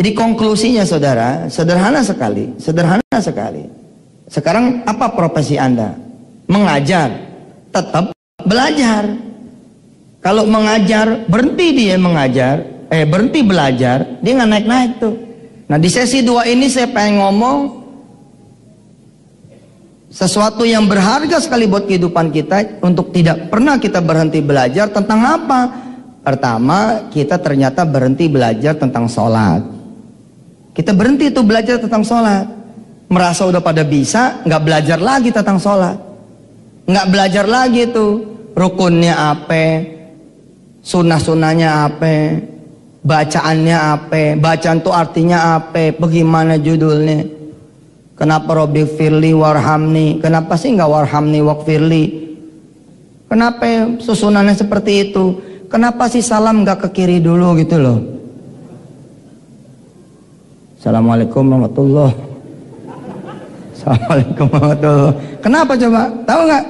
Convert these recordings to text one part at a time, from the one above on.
Jadi konklusinya saudara, sederhana sekali, sederhana sekali. Sekarang apa profesi Anda? Mengajar, tetap belajar. Kalau mengajar, berhenti dia mengajar, berhenti belajar, dia nggak naik-naik tuh. Nah di sesi 2 ini saya pengen ngomong sesuatu yang berharga sekali buat kehidupan kita, untuk tidak pernah kita berhenti belajar tentang apa? Pertama, kita ternyata berhenti belajar tentang sholat. Kita berhenti tuh belajar tentang sholat. Merasa udah pada bisa, nggak belajar lagi tentang sholat. Nggak belajar lagi tuh rukunnya apa, sunnah-sunnahnya apa, bacaannya apa, bacaan tuh artinya apa, bagaimana judulnya. Kenapa Robbi firli warhamni? Kenapa sih nggak warhamni wakfirli? Kenapa susunannya seperti itu? Kenapa sih salam nggak ke kiri dulu gitu loh? Assalamualaikum warahmatullahi. Assalamualaikum warahmatullahi. Kenapa coba? Tahu nggak?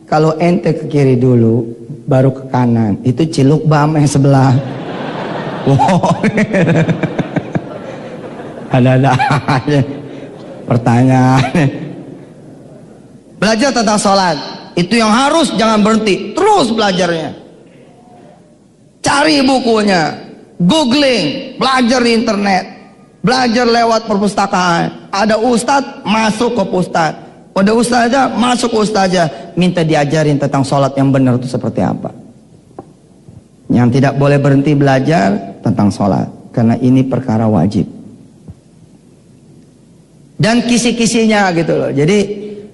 Kalau ente ke kiri dulu, baru ke kanan. Itu ciluk bam yang sebelah. Wow. Ada aja pertanyaan. Belajar tentang sholat. Itu yang harus, jangan berhenti. Terus belajarnya. Cari bukunya. Googling, belajar di internet, belajar lewat perpustakaan. Ada ustadz, masuk ke ustadz. Ada ustazah, masuk ke ustazah. Minta diajarin tentang sholat yang benar itu seperti apa. Yang tidak boleh berhenti belajar tentang sholat, karena ini perkara wajib. Dan kisi-kisinya gitu loh. Jadi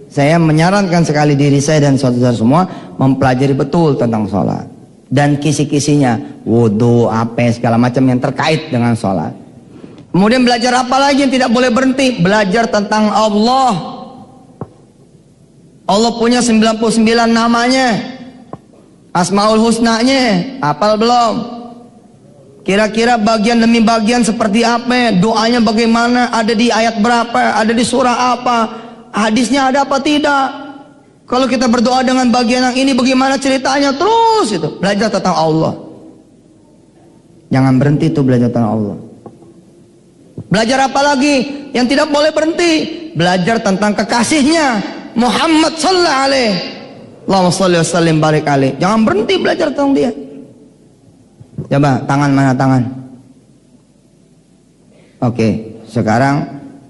saya menyarankan sekali diri saya dan saudara semua mempelajari betul tentang sholat. Dan kisi-kisinya, wudhu, apa segala macam yang terkait dengan sholat. Kemudian belajar apa lagi yang tidak boleh berhenti? Belajar tentang Allah. Allah punya 99 namanya, Asmaul Husnanya, hafal belum? Kira-kira bagian demi bagian seperti apa? Doanya bagaimana? Ada di ayat berapa? Ada di surah apa? Hadisnya ada apa tidak? Kalau kita berdoa dengan bagian yang ini bagaimana ceritanya? Terus itu belajar tentang Allah. Jangan berhenti tuh belajar tentang Allah. Belajar apa lagi? Yang tidak boleh berhenti. Belajar tentang kekasihnya Muhammad sallallahu alaihi. Allahumma shalli wa sallim barik alaihi. Jangan berhenti belajar tentang dia. Coba tangan, mana tangan? Oke, sekarang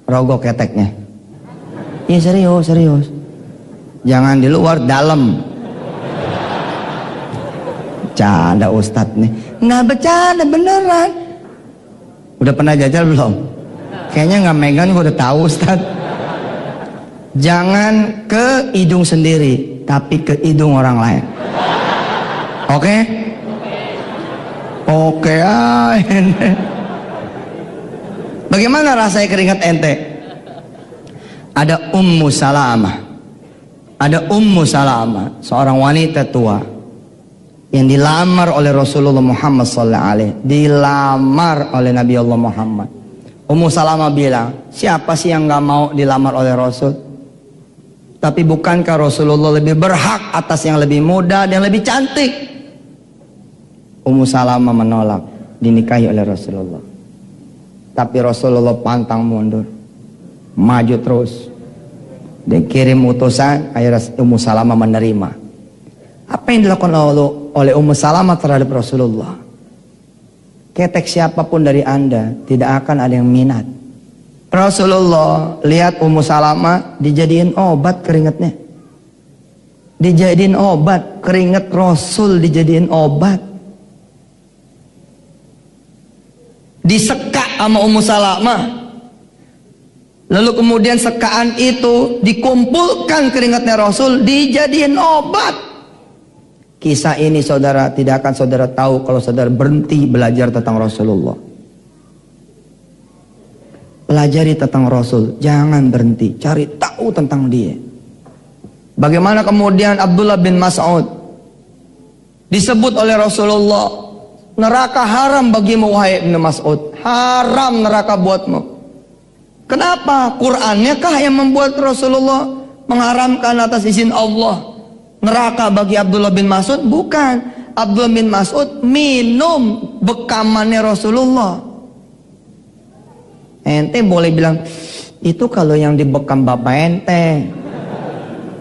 rogok keteknya. Iya serius, serius. Jangan di luar, dalam. Bercanda Ustadz nih. Nggak bercanda, beneran. Udah pernah jajal belum? Kayaknya nggak megang, gue udah tahu Ustadz. Jangan ke hidung sendiri, tapi ke hidung orang lain. Oke? Oke. Bagaimana rasanya keringat ente? Ada Ummu Salamah. Ada Ummu Salamah, seorang wanita tua yang dilamar oleh Rasulullah Muhammad SAW, dilamar oleh Nabi Allah Muhammad. Ummu Salamah bilang, siapa sih yang gak mau dilamar oleh Rasul? Tapi bukankah Rasulullah lebih berhak atas yang lebih muda dan lebih cantik? Ummu Salamah menolak dinikahi oleh Rasulullah. Tapi Rasulullah pantang mundur, maju terus. Dia kirim utusan, akhirnya Ummu Salamah menerima. Apa yang dilakukan oleh Ummu Salamah terhadap Rasulullah? Ketek siapapun dari Anda tidak akan ada yang minat. Rasulullah lihat Ummu Salamah dijadiin obat keringatnya. Dijadiin obat, keringat Rasul dijadiin obat. Disekak sama Ummu Salamah. Lalu kemudian sekaan itu dikumpulkan keringatnya Rasul, dijadiin obat. Kisah ini saudara tidak akan saudara tahu kalau saudara berhenti belajar tentang Rasulullah. Pelajari tentang Rasul, jangan berhenti, cari tahu tentang dia. Bagaimana kemudian Abdullah bin Mas'ud disebut oleh Rasulullah, neraka haram bagimu wahai Ibn Mas'ud, haram neraka buatmu. Kenapa? Qur'annya kah yang membuat Rasulullah mengharamkan atas izin Allah neraka bagi Abdullah bin Mas'ud? Bukan. Abdullah bin Mas'ud minum bekamannya Rasulullah. Ente boleh bilang, itu kalau yang dibekam bapak ente.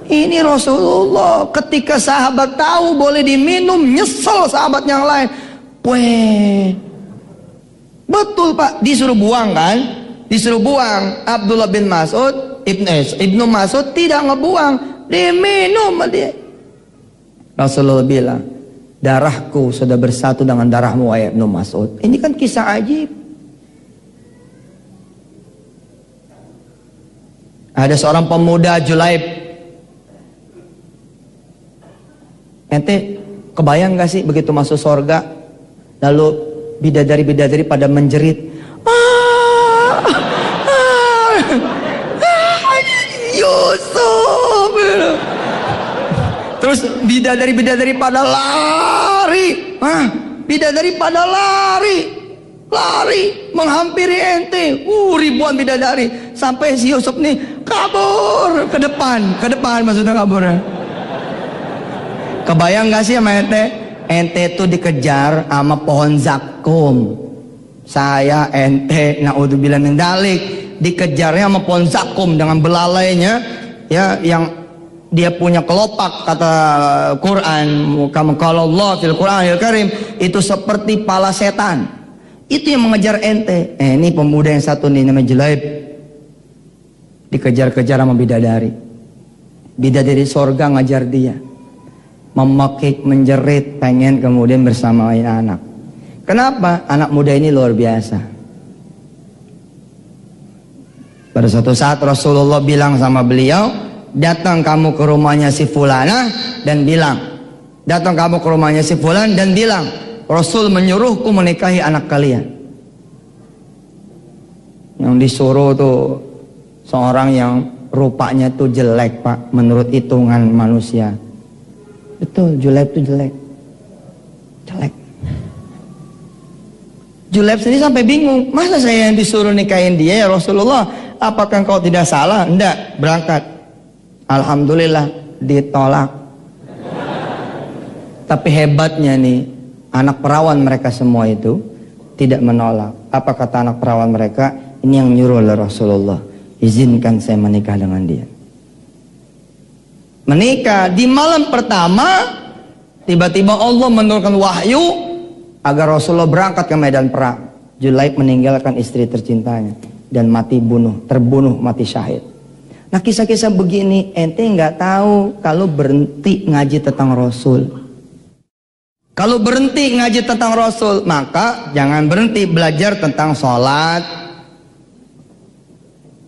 Ini Rasulullah. Ketika sahabat tahu boleh diminum, nyesel sahabat yang lain. Weh, betul Pak, disuruh buang kan? Disuruh buang. Abdullah bin Mas'ud, Ibnu Mas'ud tidak ngebuang, diminum dia. Rasulullah bilang, darahku sudah bersatu dengan darahmu wahai Ibnu Mas'ud. Ini kan kisah ajib. Ada seorang pemuda Julaib. Ente kebayang gak sih begitu masuk surga, lalu bidadari-bidadari pada menjerit, Yusuf. Terus bidadari-bidadari pada lari. Bidadari pada lari menghampiri ente. Ribuan bidadari. Sampai si Yusuf nih kabur ke depan maksudnya kaburnya. Kebayang gak sih sama ente? Ente itu dikejar sama pohon zakum. Saya ente naudzubillah min dzalik dikejarnya sama pohon zakum dengan belalainya, ya, yang dia punya kelopak, kata Quran, kama qala Allah fil Qur'anil Karim, itu seperti pala setan. Itu yang mengejar ente. Ini pemuda yang satu nih namanya Julaib, dikejar-kejar sama bidadari. Bidadari sorga ngajar dia, memakik, menjerit, pengen kemudian bersama anak. Kenapa? Anak muda ini luar biasa. Pada suatu saat Rasulullah bilang sama beliau, datang kamu ke rumahnya si Fulana dan bilang, datang kamu ke rumahnya si Fulan dan bilang, Rasul menyuruhku menikahi anak kalian. Yang disuruh tuh seorang yang rupanya tuh jelek Pak, menurut hitungan manusia. Betul, Julaib tuh jelek. Julaib sendiri sampai bingung, masa saya yang disuruh nikahin dia ya Rasulullah? Apakah engkau tidak salah? Enggak, berangkat. Alhamdulillah ditolak. Tapi hebatnya nih, anak perawan mereka semua itu tidak menolak. Apa kata anak perawan mereka? Ini yang nyuruh oleh Rasulullah, izinkan saya menikah dengan dia. Menikah di malam pertama, tiba-tiba Allah menurunkan wahyu agar Rasulullah berangkat ke medan perang. Julaib meninggalkan istri tercintanya dan terbunuh mati syahid. Nah, kisah-kisah begini ente nggak tahu kalau berhenti ngaji tentang Rasul. Kalau berhenti ngaji tentang Rasul, maka jangan berhenti belajar tentang sholat.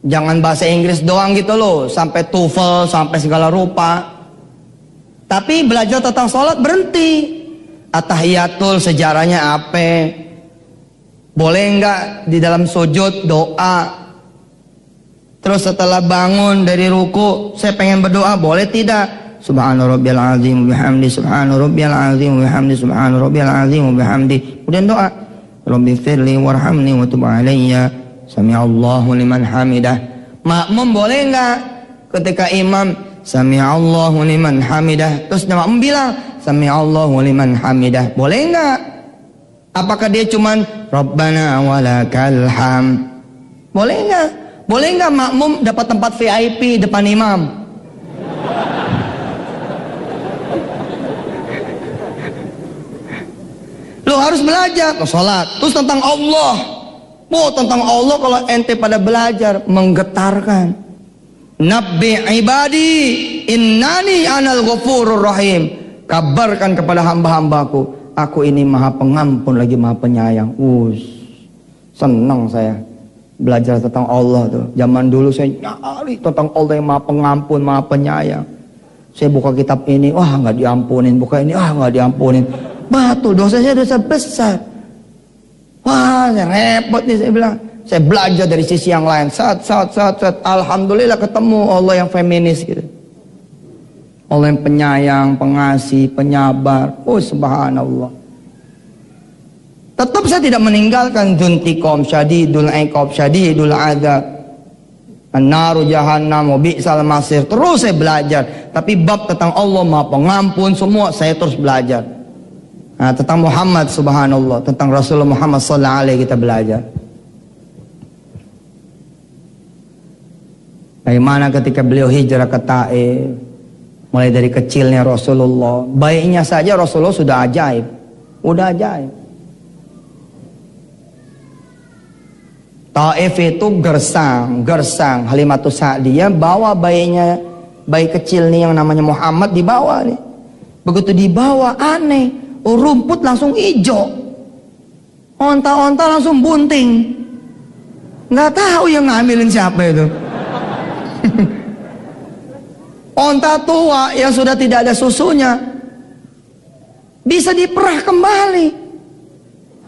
Jangan bahasa Inggris doang gitu loh, sampai TOEFL, sampai segala rupa. Tapi belajar tentang sholat berhenti. At-tahiyatul sejarahnya apa? Boleh nggak di dalam sujud doa? Terus setelah bangun dari ruku, saya pengen berdoa, boleh tidak? Subhana rabbiyal azim bihamdi, subhana rabbiyal azim bihamdi, subhana rabbiyal azim bihamdi. Kemudian doa, Rabbighfirli warhamni wa tub alayya, sami'allahu liman hamidah. Makmum boleh nggak ketika imam sami'allahu liman hamidah, terus makmum bilang sami'allahu liman hamidah, boleh nggak? Apakah dia cuman Rabbana walakal ham? Boleh nggak? Boleh nggak makmum dapat tempat VIP depan imam? Lo harus belajar sholat, terus tentang Allah. Tentang Allah kalau ente pada belajar menggetarkan. Nabbi ibadi innani anal ghafurur rahim. Kabarkan kepada hamba-hambaku, aku ini maha pengampun lagi maha penyayang. Senang saya belajar tentang Allah tuh. Zaman dulu saya nyari tentang Allah yang maha pengampun, maha penyayang. Saya buka kitab ini, wah nggak diampunin. Buka ini, wah nggak diampunin. Betul, dosa saya dosa besar. Wah, saya repot nih, saya bilang. Saya belajar dari sisi yang lain. Saat. Alhamdulillah ketemu Allah yang feminis gitu. Allah yang penyayang, pengasih, penyabar. Subhanallah. Tetap saya tidak meninggalkan dzuntiqam syadidul iqab syadidul adzab. An-naru jahannam wa bi'sal masir. Terus saya belajar. Tapi bab tentang Allah Maha Pengampun semua saya terus belajar. Nah, tentang Muhammad, subhanallah, tentang Rasulullah Muhammad sallallahu alaihi kita belajar. Bagaimana ketika beliau hijrah ke Taif, mulai dari kecilnya Rasulullah, bayinya saja Rasulullah sudah ajaib, udah ajaib. Taif itu gersang. Halimatus Sa'diyah bawa bayinya, bayi kecil nih yang namanya Muhammad dibawa nih. Begitu dibawa aneh, rumput langsung hijau, onta-onta langsung bunting. Nggak tahu yang ngambilin siapa itu. Onta tua yang sudah tidak ada susunya bisa diperah kembali.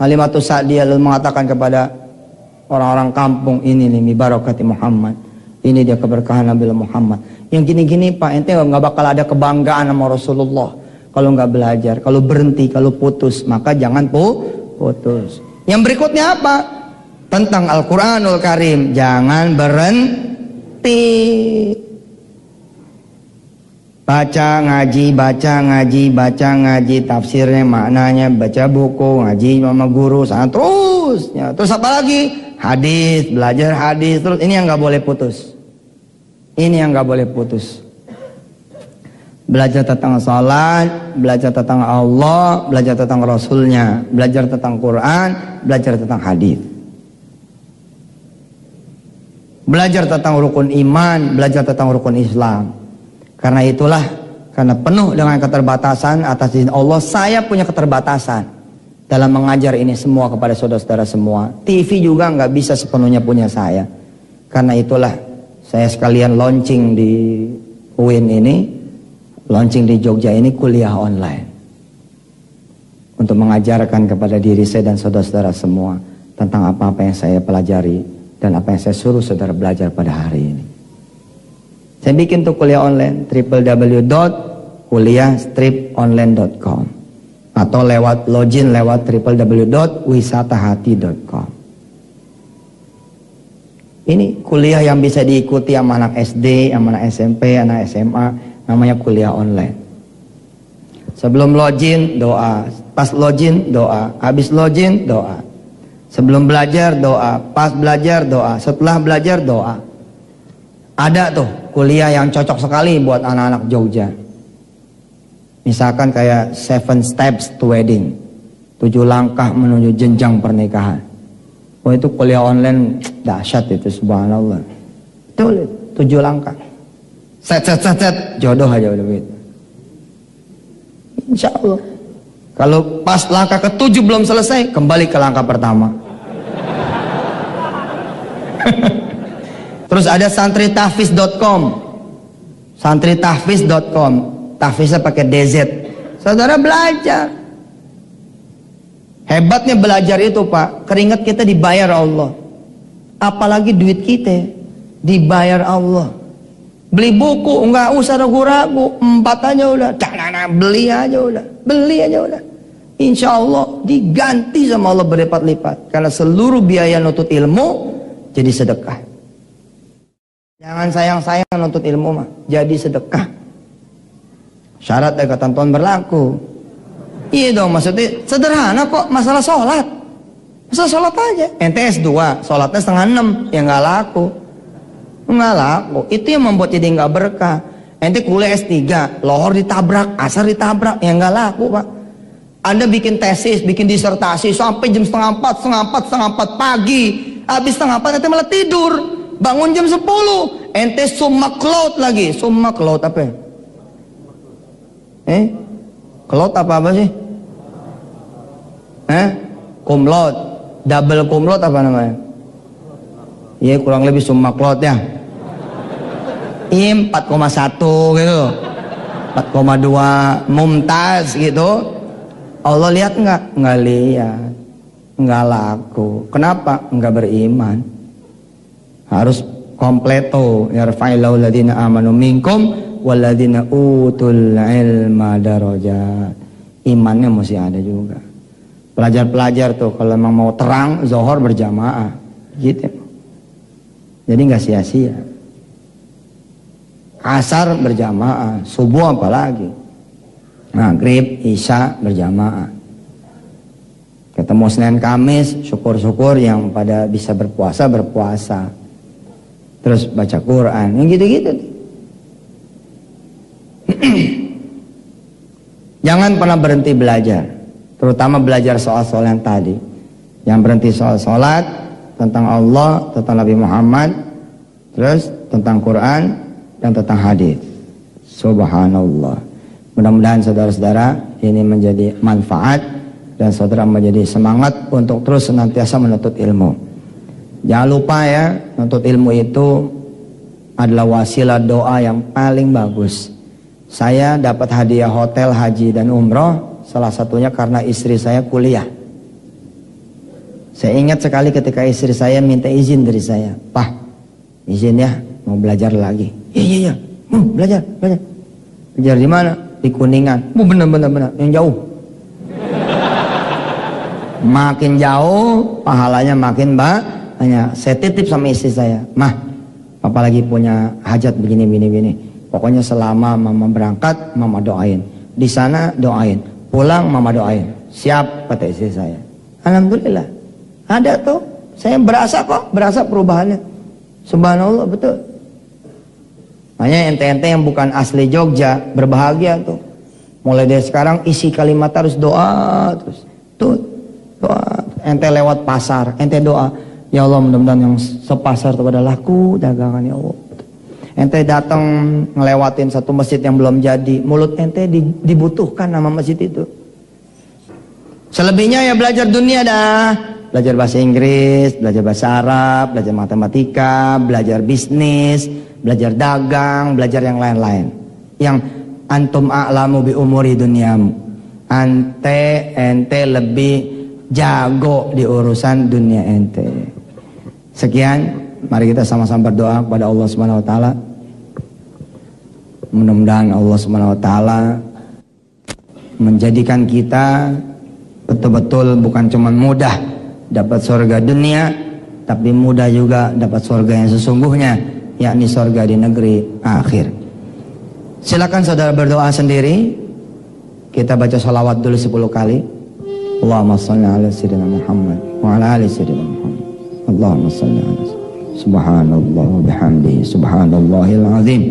Halimatus Sa'diyah lalu mengatakan kepada orang-orang kampung, ini nih barakati Muhammad, ini dia keberkahan Nabi Muhammad. Yang gini-gini Pak, ente nggak bakal ada kebanggaan sama Rasulullah kalau nggak belajar, kalau berhenti, kalau putus, maka jangan putus. Yang berikutnya apa? Tentang Al-Quranul Karim, jangan berhenti. Baca ngaji, tafsirnya, maknanya, baca buku, ngaji sama guru, sana terus. Ya, terus apa lagi? Hadis, belajar hadis terus. Ini yang nggak boleh putus. Ini yang nggak boleh putus. Belajar tentang salat, belajar tentang Allah, belajar tentang Rasulnya, belajar tentang Quran, belajar tentang hadis. Belajar tentang rukun iman, belajar tentang rukun Islam. Karena itulah, karena penuh dengan keterbatasan atas izin Allah, saya punya keterbatasan dalam mengajar ini semua kepada saudara-saudara semua. TV juga nggak bisa sepenuhnya punya saya. Karena itulah saya sekalian launching di UIN ini, launching di Jogja ini kuliah online. Untuk mengajarkan kepada diri saya dan saudara-saudara semua tentang apa-apa yang saya pelajari dan apa yang saya suruh saudara belajar pada hari ini. Saya bikin tuh kuliah online, www.kuliah-online.com, atau lewat login lewat www.wisatahati.com. Ini kuliah yang bisa diikuti sama anak SD, sama anak SMP, anak SMA, namanya kuliah online. Sebelum login doa, pas login doa, habis login doa. Sebelum belajar doa, pas belajar doa, setelah belajar doa. Ada tuh kuliah yang cocok sekali buat anak-anak Jogja. Misalkan kayak 7 Steps to Wedding, 7 langkah menuju jenjang pernikahan. Oh, itu kuliah online dahsyat itu, subhanallah. Itu 7 langkah. Set, jodoh aja udah begitu. Insya Allah. Kalau pas langkah ke-7 belum selesai, kembali ke langkah pertama. Terus ada santritahfiz.com. Santritahfiz.com. Tahfiznya pakai DZ. Saudara belajar. Hebatnya belajar itu Pak, keringat kita dibayar Allah. Apalagi duit kita dibayar Allah. Beli buku nggak usah ragu-ragu, 4 aja udah, beli aja udah. Insya Allah diganti sama Allah berlipat-lipat. Karena seluruh biaya nutut ilmu jadi sedekah. Jangan sayang-sayang nuntut ilmu mah, jadi sedekah. Syarat dan ketentuan berlaku. Iya dong, maksudnya sederhana kok, masalah sholat. Masalah sholat aja. Ente S2, sholatnya 5:30, ya nggak laku. Nggak laku. Itu yang membuat jadi nggak berkah. Ente kuliah S3, lohor ditabrak, asar ditabrak, ya nggak laku Pak. Anda bikin tesis, bikin disertasi sampai jam 3:30, pagi. Habis 3:30 ente malah tidur. Bangun jam 10, ente summa cloud lagi. Summa cloud apa ya? Cloud apa sih? Cum laude, double cum laude apa namanya? Iya kurang lebih summa cloud ya. Iya 4,1 gitu, 4,2 mumtaz gitu. Allah lihat nggak? Nggak lihat, nggak laku. Kenapa? Nggak beriman. Harus kompleto, yarfa'illahu alladziina aamanu minkum walladziina utul ilma darajat. Imannya mesti ada juga. Pelajar-pelajar tuh kalau memang mau terang zuhur berjamaah gitu. Jadi nggak sia-sia. Asar berjamaah, subuh apalagi. Maghrib, isya berjamaah. Ketemu Senin Kamis, syukur-syukur, yang pada bisa berpuasa, berpuasa. Terus baca Quran, yang gitu-gitu. Jangan pernah berhenti belajar, terutama belajar soal-soal yang tadi. Yang berhenti soal sholat, tentang Allah, tentang Nabi Muhammad, terus tentang Quran, dan tentang hadis. Subhanallah. Mudah-mudahan saudara-saudara ini menjadi manfaat dan saudara menjadi semangat untuk terus senantiasa menuntut ilmu. Jangan lupa ya, menuntut ilmu itu adalah wasilah doa yang paling bagus. Saya dapat hadiah hotel, haji, dan umroh salah satunya karena istri saya kuliah. Saya ingat sekali ketika istri saya minta izin dari saya, "Pak, izin ya, mau belajar lagi." Iya. Belajar. Belajar di mana? Di Kuningan. Benar. Yang jauh. Makin jauh, pahalanya makin banyak. Saya titip sama istri saya, "Mah, papa lagi punya hajat begini. Pokoknya selama mama berangkat, mama doain. Di sana doain. Pulang, mama doain." "Siap," kata istri saya. Alhamdulillah. Ada tuh. Saya berasa perubahannya. Subhanallah, betul. Makanya ente-ente yang bukan asli Jogja, berbahagia tuh. Mulai dari sekarang isi kalimat harus doa terus. Tuh, doa. Ente lewat pasar, ente doa, "Ya Allah, mudah-mudahan yang sepasar itu pada laku dagangan, ya Allah." Ente datang ngelewatin satu masjid yang belum jadi, mulut ente dibutuhkan nama masjid itu. Selebihnya ya belajar dunia dah. Belajar bahasa Inggris, belajar bahasa Arab, belajar matematika, belajar bisnis, belajar dagang, belajar yang lain-lain. Yang antum a'lamu bi umuri dunyamu. Ente lebih jago di urusan dunia ente. Sekian, mari kita sama-sama berdoa kepada Allah Subhanahu wa taala. Mudah-mudahan Allah Subhanahu wa taala menjadikan kita betul-betul bukan cuma mudah dapat surga dunia, tapi mudah juga dapat surga yang sesungguhnya, yakni surga di negeri akhir. Silakan saudara berdoa sendiri. Kita baca salawat dulu 10 kali. Allahumma salli ala sayyidina Muhammad wa ala ali sayyidina Muhammad. Allahumma salli ala subhanallah wa bihamdihi subhanallahil azim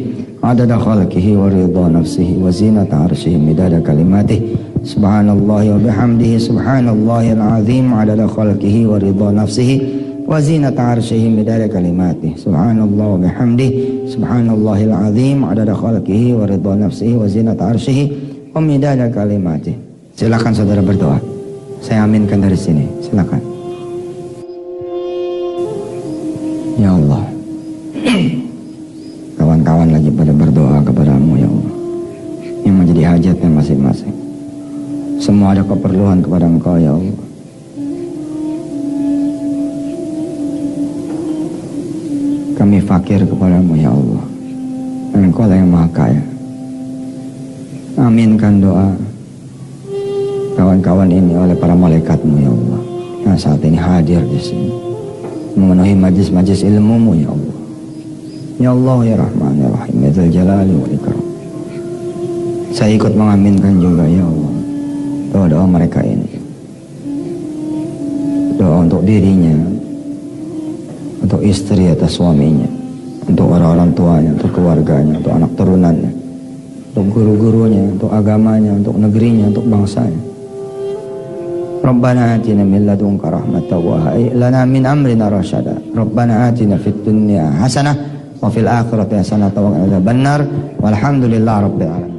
adada khalqihi wa ridha nafsihi wa zinata arsyihi midada kalimatihi subhanallah wa bihamdihi subhanallahil azim adada khalqihi wa ridha nafsihi wa zinata arsyihi midada kalimatihi subhanallah wa bihamdihi subhanallahil azim adada khalqihi wa ridha nafsihi wa zinata arsyihi wa midada kalimatihi. Silakan saudara berdoa. Saya aminkan dari sini. Silakan. Ya Allah, kawan-kawan lagi pada berdoa kepadamu ya Allah, yang menjadi hajatnya masing-masing. Semua ada keperluan kepada Engkau ya Allah. Kami fakir kepadamu ya Allah. Engkau lah yang maha kaya. Aminkan doa kawan-kawan ini oleh para malaikatmu ya Allah, yang saat ini hadir di sini, memenuhi majlis-majlis ilmumu ya Allah. Ya Allah ya Rahman ya Rahim ya Dzal Jalali wal Ikram. Saya ikut mengaminkan juga ya Allah doa-doa mereka ini. Doa untuk dirinya, untuk istri atau suaminya, untuk orang-orang tuanya, untuk keluarganya, untuk anak turunannya, untuk guru-gurunya, untuk agamanya, untuk negerinya, untuk bangsanya. Rabbana atina min ladunka rahmatan wa hayyi lana min amrina rasyada. Rabbana atina fid dunya hasanah wa fil akhirati hasanah wa qina adzabannar. Walhamdulillahi rabbil alamin.